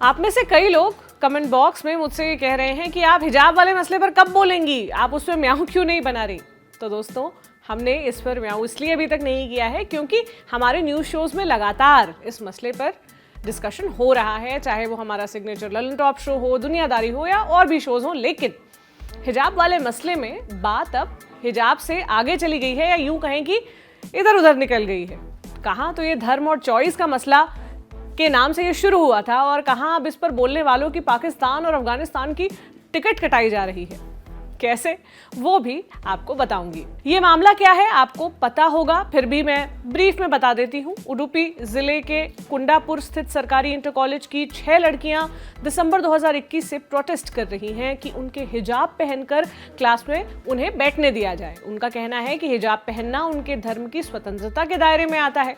आप में से कई लोग कमेंट बॉक्स में मुझसे ये कह रहे हैं कि आप हिजाब वाले मसले पर कब बोलेंगी, आप उस पर म्याऊं क्यों नहीं बना रही। तो दोस्तों, हमने इस पर म्याऊं इसलिए अभी तक नहीं किया है क्योंकि हमारे न्यूज़ शोज में लगातार इस मसले पर डिस्कशन हो रहा है, चाहे वो हमारा सिग्नेचर ललन टॉप शो हो, दुनियादारी हो या और भी शोज हो। लेकिन हिजाब वाले मसले में बात अब हिजाब से आगे चली गई है, या यूं कहें कि इधर उधर निकल गई है। कहाँ तो ये धर्म और चॉइस का मसला के नाम से ये शुरू हुआ था, और कहाँ अब इस पर बोलने वालों की पाकिस्तान और अफगानिस्तान की टिकट कटाई जा रही है। कैसे, वो भी आपको बताऊंगी। ये मामला क्या है आपको पता होगा, फिर भी मैं ब्रीफ में बता देती हूँ। उडुपी जिले के कुंडापुर स्थित सरकारी इंटर कॉलेज की 6 लड़कियां दिसंबर 2021 से प्रोटेस्ट कर रही हैं कि उनके हिजाब पहनकर क्लास में उन्हें बैठने दिया जाए। उनका कहना है कि हिजाब पहनना उनके धर्म की स्वतंत्रता के दायरे में आता है।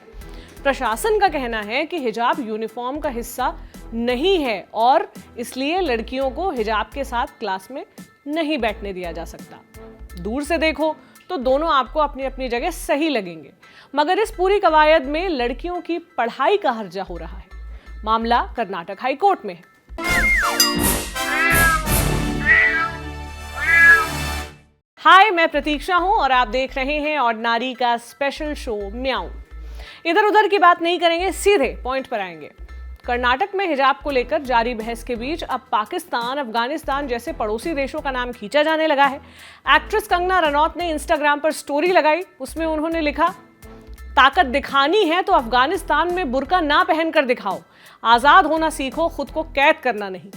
प्रशासन का कहना है कि हिजाब यूनिफॉर्म का हिस्सा नहीं है और इसलिए लड़कियों को हिजाब के साथ क्लास में नहीं बैठने दिया जा सकता। दूर से देखो तो दोनों आपको अपनी अपनी जगह सही लगेंगे, मगर इस पूरी कवायद में लड़कियों की पढ़ाई का हर्जा हो रहा है। मामला कर्नाटक हाई कोर्ट में है। हाय, मैं प्रतीक्षा हूं और आप देख रहे हैं ऑर्डिनरी का स्पेशल शो म्याऊं। इधर उधर की बात नहीं करेंगे, सीधे पॉइंट पर आएंगे। कर्नाटक में हिजाब को लेकर जारी बहस के बीच अब पाकिस्तान, अफगानिस्तान जैसे पड़ोसी देशों का नाम खींचा जाने लगा है। एक्ट्रेस कंगना रनौत ने इंस्टाग्राम पर स्टोरी लगाई। उसमें उन्होंने लिखा, ताकत दिखानी है तो अफगानिस्तान में बुर्का ना पहनकर दिखाओ, आजाद होना सीखो, खुद को कैद करना नहीं।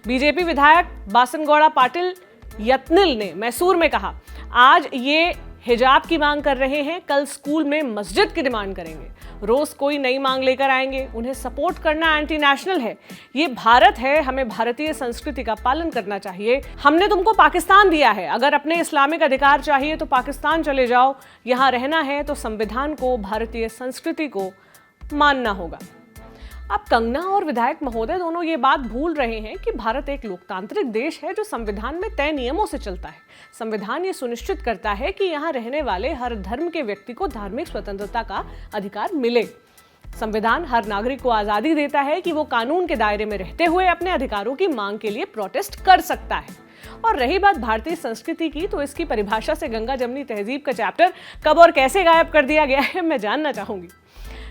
बीजेपी विधायक बासनगौड़ा पाटिल यत्निल ने मैसूर में कहा, आज ये हिजाब की मांग कर रहे हैं, कल स्कूल में मस्जिद की डिमांड करेंगे। रोज कोई नई मांग लेकर आएंगे। उन्हें सपोर्ट करना एंटी नेशनल है। ये भारत है, हमें भारतीय संस्कृति का पालन करना चाहिए। हमने तुमको पाकिस्तान दिया है, अगर अपने इस्लामिक अधिकार चाहिए तो पाकिस्तान चले जाओ। यहाँ रहना है तो संविधान को, भारतीय संस्कृति को मानना होगा। अब कंगना और विधायक महोदय दोनों ये बात भूल रहे हैं कि भारत एक लोकतांत्रिक देश है जो संविधान में तय नियमों से चलता है। संविधान ये सुनिश्चित करता है कि यहाँ रहने वाले हर धर्म के व्यक्ति को धार्मिक स्वतंत्रता का अधिकार मिले। संविधान हर नागरिक को आजादी देता है कि वो कानून के दायरे में रहते हुए अपने अधिकारों की मांग के लिए प्रोटेस्ट कर सकता है। और रही बात भारतीय संस्कृति की, तो इसकी परिभाषा से गंगा जमनी तहजीब का चैप्टर कब और कैसे गायब कर दिया गया है, मैं जानना चाहूंगी।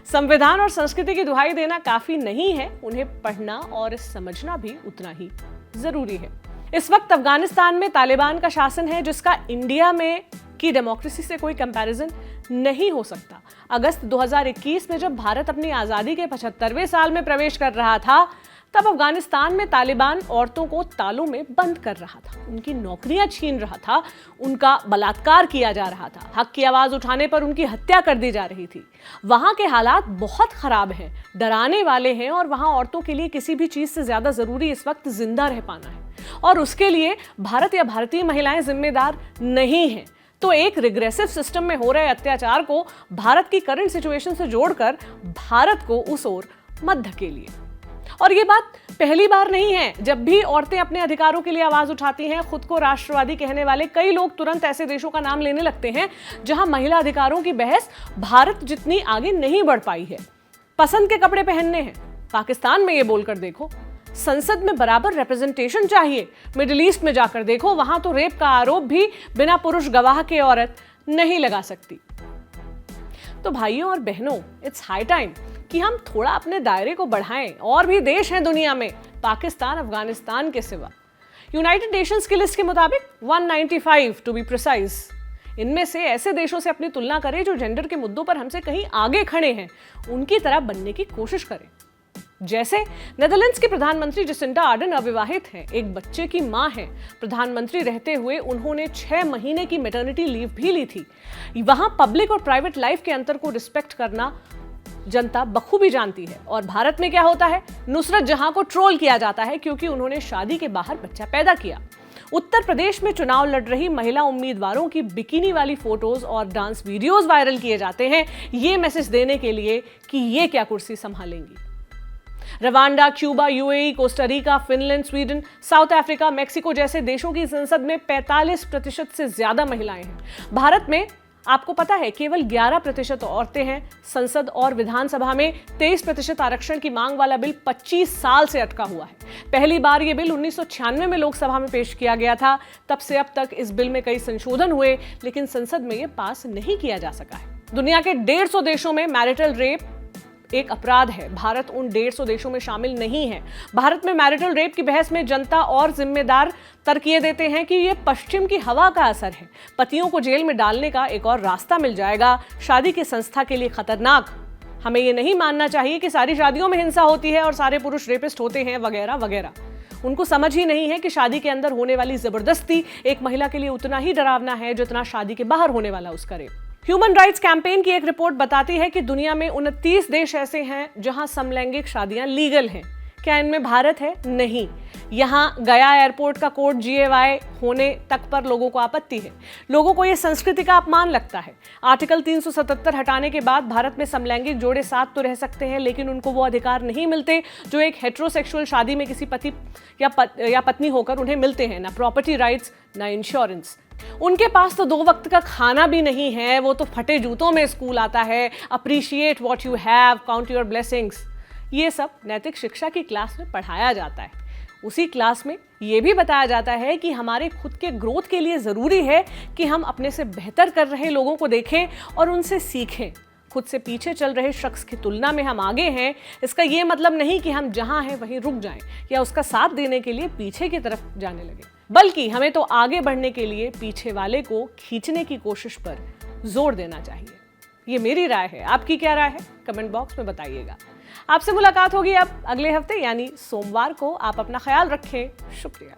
संविधान और संस्कृति की दुहाई देना काफी नहीं है, उन्हें पढ़ना और समझना भी उतना ही जरूरी है। इस वक्त अफगानिस्तान में तालिबान का शासन है, जिसका इंडिया में की डेमोक्रेसी से कोई कंपैरिजन नहीं हो सकता। अगस्त 2021 में जब भारत अपनी आजादी के 75वें साल में प्रवेश कर रहा था, तब अफगानिस्तान में तालिबान औरतों को तालों में बंद कर रहा था, उनकी नौकरियां छीन रहा था, उनका बलात्कार किया जा रहा था, हक की आवाज उठाने पर उनकी हत्या कर दी जा रही थी। वहां के हालात बहुत खराब हैं, डराने वाले हैं, और वहां औरतों के लिए किसी भी चीज से ज्यादा जरूरी इस वक्त जिंदा रह पाना है, और उसके लिए भारत या भारतीय महिलाएं जिम्मेदार नहीं हैं। तो एक रिग्रेसिव सिस्टम में हो रहे अत्याचार को भारत की करंट सिचुएशन से जोड़कर भारत को उस ओर मत धकेलिए। और ये बात पहली बार नहीं है। जब भी औरतें अपने अधिकारों के लिए आवाज उठाती हैं, खुद को राष्ट्रवादी कहने वाले कई लोग तुरंत ऐसे देशों का नाम लेने लगते हैं जहां महिला अधिकारों की बहस भारत जितनी आगे नहीं बढ़ पाई है। पसंद के कपड़े पहनने हैं, पाकिस्तान में ये बोलकर देखो। संसद में बराबर रिप्रेजेंटेशन चाहिए, मिडिल ईस्ट में जाकर देखो, वहां तो रेप का आरोप भी बिना पुरुष गवाह के औरत नहीं लगा सकती। तो भाइयों और बहनों, इट्स हाई टाइम कि हम थोड़ा अपने दायरे को बढ़ाएं। और भी देश हैं दुनिया में, पाकिस्तान, अफगानिस्तान के सिवा। यूनाइटेड नेशंस की लिस्ट के मुताबिक 195 टू बी प्रिसाइज। इनमें से ऐसे देशों से अपनी तुलना करें जो जेंडर के मुद्दों पर हमसे कहीं आगे खड़े हैं, उनकी तरह बनने की कोशिश करें। जैसे नेदरलैंड्स के प्रधानमंत्री जसिंडा आर्डन अविवाहित हैं, एक बच्चे की मां हैं। प्रधानमंत्री रहते हुए उन्होंने 6 महीने की मैटरनिटी लीव भी ली थी। वहां पब्लिक और प्राइवेट लाइफ के अंतर को रिस्पेक्ट करना जनता बखूबी जानती है। और भारत में क्या होता है, नुसरत जहां को ट्रोल किया जाता है क्योंकि उन्होंने शादी के बाहर बच्चा पैदा किया। उत्तर प्रदेश में चुनाव लड़ रही महिला उम्मीदवारों की बिकिनी वाली फोटोज और डांस वीडियोस वायरल किए जाते हैं, ये मैसेज देने के लिए कि ये क्या कुर्सी संभालेंगी। Rwanda, Cuba, UAE, Costa Rica, Finland, Sweden, South Africa, Mexico जैसे देशों की संसद में 45% से ज्यादा महिलाएं हैं। भारत में आपको पता है केवल 11% औरतें हैं। संसद और विधानसभा में 23% आरक्षण की मांग वाला बिल 25 साल से अटका हुआ है। पहली बार यह बिल 1996 में लोकसभा में पेश किया गया था। तब से अब तक इस बिल में कई संशोधन हुए, लेकिन संसद में यह पास नहीं किया जा सका है। दुनिया के 150 देशों में मैरिटल रेप एक अपराध है। भारत उन 150 देशों में शामिल नहीं है। भारत में मैरिटल रेप की बहस में जनता और जिम्मेदार तर्क ये देते हैं कि ये पश्चिम की हवा का असर है। पतियों को जेल में डालने का एक और रास्ता मिल जाएगा। शादी की संस्था के लिए खतरनाक। हमें ये नहीं मानना चाहिए कि सारी शादियों में हिंसा होती है और सारे पुरुष रेपिस्ट होते हैं वगैरह वगैरह। उनको समझ ही नहीं है कि शादी के अंदर होने वाली जबरदस्ती एक महिला के लिए उतना ही डरावना है जितना शादी के बाहर होने वाला उसका रेप। ह्यूमन राइट्स कैंपेन की एक रिपोर्ट बताती है कि दुनिया में 29 देश ऐसे हैं जहां समलैंगिक शादियां लीगल हैं। क्या इनमें भारत है? नहीं। यहां गया एयरपोर्ट का कोड GAY होने तक पर लोगों को आपत्ति है। लोगों को यह संस्कृति का अपमान लगता है। आर्टिकल 377 हटाने के बाद भारत में समलैंगिक जोड़े साथ तो रह सकते हैं, लेकिन उनको वो अधिकार नहीं मिलते जो एक हेटेरोसेक्सुअल शादी में किसी पति या पत्नी होकर उन्हें मिलते हैं। ना प्रॉपर्टी राइट्स, ना इंश्योरेंस। उनके पास तो 2 वक्त का खाना भी नहीं है। वो तो फटे जूतों में स्कूल आता है। Appreciate what you have, count your blessings. ये सब नैतिक शिक्षा की क्लास में पढ़ाया जाता है। उसी क्लास में ये भी बताया जाता है कि हमारे खुद के ग्रोथ के लिए ज़रूरी है कि हम अपने से बेहतर कर रहे लोगों को देखें और उनसे सीखें। खुद से पीछे चल रहे शख्स की तुलना में हम आगे हैं, इसका ये मतलब नहीं कि हम जहां हैं वहीं रुक जाएं या उसका साथ देने के लिए पीछे की तरफ जाने लगे, बल्कि हमें तो आगे बढ़ने के लिए पीछे वाले को खींचने की कोशिश पर जोर देना चाहिए। ये मेरी राय है। आपकी क्या राय है? कमेंट बॉक्स में बताइएगा। आपसे मुलाकात होगी अब अगले हफ्ते यानी सोमवार को। आप अपना ख्याल रखें। शुक्रिया।